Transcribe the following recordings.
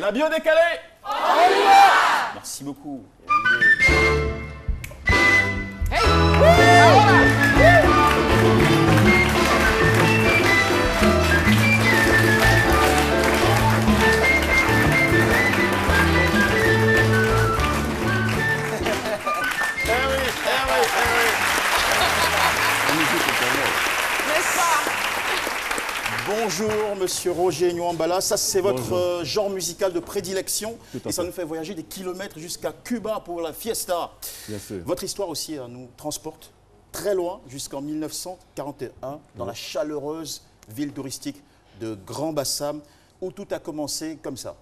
La bio décalée. On y va. Merci beaucoup. Bonjour, monsieur Roger Nyuambala. Ça, c'est votre genre musical de prédilection. Et ça nous fait voyager des kilomètres jusqu'à Cuba pour la fiesta. Bien sûr. Votre histoire aussi nous transporte très loin, jusqu'en 1941, dans la chaleureuse ville touristique de Grand Bassam, où tout a commencé comme ça.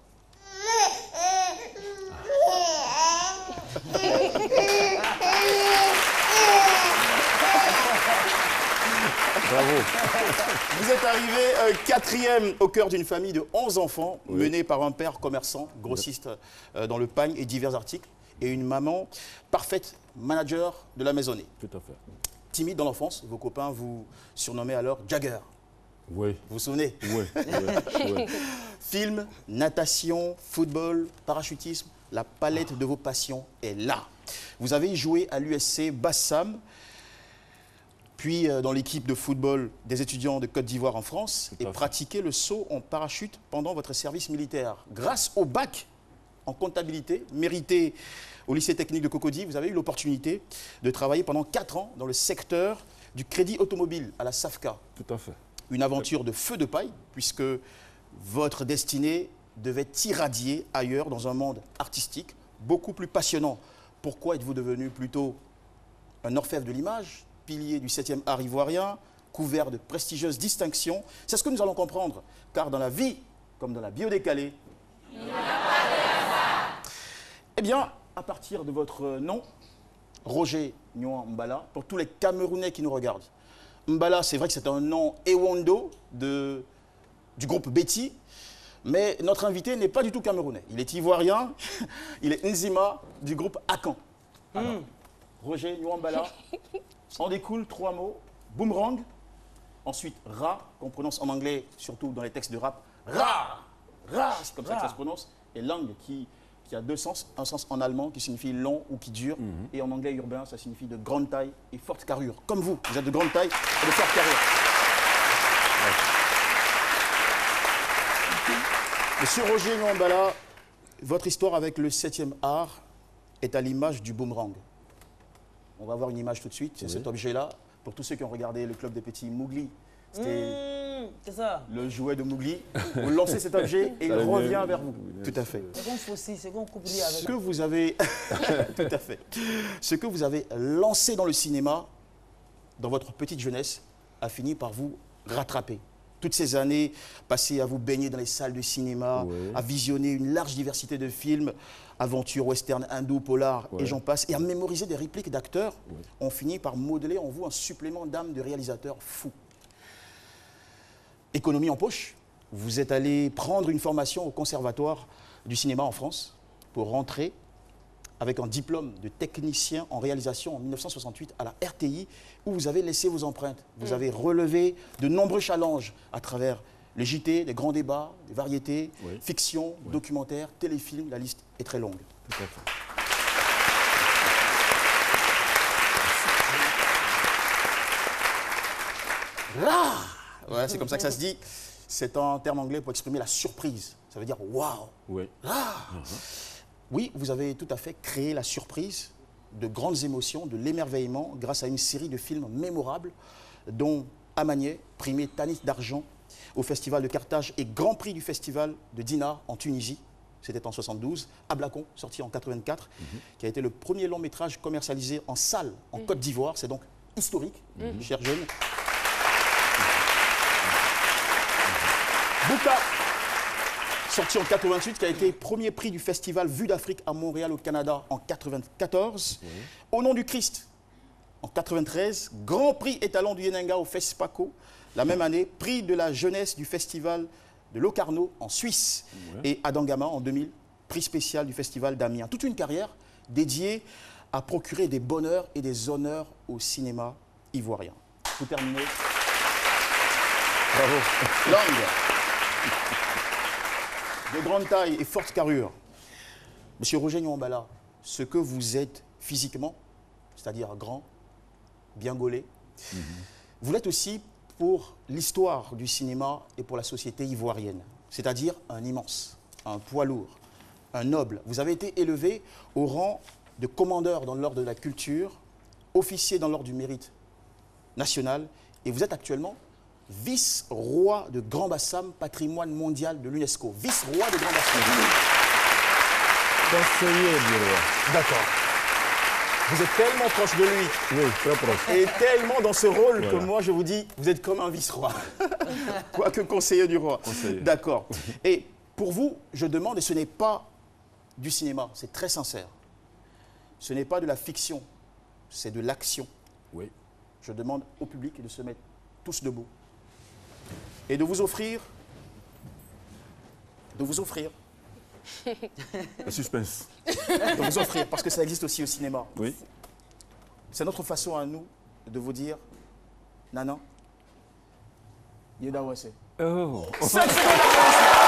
Bravo. Vous êtes arrivé quatrième au cœur d'une famille de 11 enfants, menée par un père commerçant, grossiste dans le pagne et divers articles, et une maman parfaite manager de la maisonnée. Tout à fait. Timide dans l'enfance, vos copains vous surnommaient alors Jagger. Oui. Vous vous souvenez? Oui. Film, natation, football, parachutisme, la palette de vos passions est là. Vous avez joué à l'USC Bassam, puis dans l'équipe de football des étudiants de Côte d'Ivoire en France et pratiqué le saut en parachute pendant votre service militaire. Grâce au bac en comptabilité mérité au lycée technique de Cocody, vous avez eu l'opportunité de travailler pendant 4 ans dans le secteur du crédit automobile à la SAFCA. Tout à fait. Une aventure de feu de paille puisque votre destinée devait irradier ailleurs dans un monde artistique beaucoup plus passionnant. Pourquoi êtes-vous devenu plutôt un orfèvre de l'image, pilier du 7e art ivoirien, couvert de prestigieuses distinctions? C'est ce que nous allons comprendre, car dans la vie, comme dans la bio décalée, il n'y a pas de hasard. Eh bien, à partir de votre nom, Roger Nyuambala, pour tous les Camerounais qui nous regardent, Mbala, c'est vrai que c'est un nom Ewondo du groupe Betty, mais notre invité n'est pas du tout camerounais. Il est ivoirien, il est Nzima du groupe Akan. Alors, Roger Nyuambala, en découle 3 mots. Boomerang, ensuite Ra, qu'on prononce en anglais, surtout dans les textes de rap. Ra, Ra, c'est comme ça que ça se prononce. Et langue qui a 2 sens. Un sens en allemand qui signifie long ou qui dure. Et en anglais urbain, ça signifie de grande taille et forte carrure. Comme vous êtes de grande taille et de forte carrure. Monsieur Roger Nyuambala, votre histoire avec le 7e art est à l'image du boomerang. On va voir une image tout de suite, c'est cet objet-là. Pour tous ceux qui ont regardé le Club des Petits, Mowgli, c'était le jouet de Mowgli. Vous lancez cet objet et il revient vers vous. Tout à fait. C'est comme fossile, c'est comme couplier avec. Ce que vous avez... Tout à fait. Ce que vous avez lancé dans le cinéma, dans votre petite jeunesse, a fini par vous rattraper. Toutes ces années passées à vous baigner dans les salles de cinéma, à visionner une large diversité de films, aventures, western, hindou, polar, et j'en passe, et à mémoriser des répliques d'acteurs, ont fini par modeler en vous un supplément d'âme de réalisateur fou. Économie en poche, vous êtes allé prendre une formation au Conservatoire du cinéma en France pour rentrer avec un diplôme de technicien en réalisation en 1968 à la RTI, où vous avez laissé vos empreintes. Vous avez relevé de nombreux challenges à travers les JT, des grands débats, des variétés, fiction, documentaires, téléfilms, la liste est très longue. Tout à fait. Ouais, c'est comme ça que ça se dit. C'est un terme anglais pour exprimer la surprise. Ça veut dire « waouh ». Oui, vous avez tout à fait créé la surprise, de grandes émotions, de l'émerveillement grâce à une série de films mémorables dont Amanié, primé Tanit d'argent au Festival de Carthage et Grand Prix du Festival de Dinard en Tunisie. C'était en 72. Ablakon, sorti en 84, qui a été le premier long métrage commercialisé en salle en Côte d'Ivoire. C'est donc historique, chers jeunes. Bouka, sorti en 88, qui a été premier prix du festival Vue d'Afrique à Montréal au Canada en 94. Au nom du Christ, en 93, Grand Prix étalon du Yenenga au FESPACO. La même année, prix de la jeunesse du festival de Locarno en Suisse. Et Adangama en 2000, prix spécial du festival d'Amiens. Toute une carrière dédiée à procurer des bonheurs et des honneurs au cinéma ivoirien. Vous terminez. Bravo. Langue. de grande taille et forte carrure. Monsieur Roger Nyambala, ce que vous êtes physiquement, c'est-à-dire grand, bien gaulé, vous l'êtes aussi pour l'histoire du cinéma et pour la société ivoirienne, c'est-à-dire un immense, un poids lourd, un noble. Vous avez été élevé au rang de commandeur dans l'ordre de la culture, officier dans l'ordre du mérite national, et vous êtes actuellement vice-roi de Grand Bassam, patrimoine mondial de l'UNESCO. Vice-roi de Grand Bassam. Conseiller du roi. D'accord. Vous êtes tellement proche de lui. Oui, très proche. Et tellement dans ce rôle que Voilà. moi, je vous dis, vous êtes comme un vice-roi. Quoique conseiller du roi. Conseiller. D'accord. Et pour vous, je demande, et ce n'est pas du cinéma, c'est très sincère. Ce n'est pas de la fiction, c'est de l'action. Oui. Je demande au public de se mettre tous debout et de vous offrir, Le suspense. parce que ça existe aussi au cinéma. Oui. C'est notre façon à nous de vous dire, Nana, Yeda Wase. Oh. 5 secondes d'applaudissements.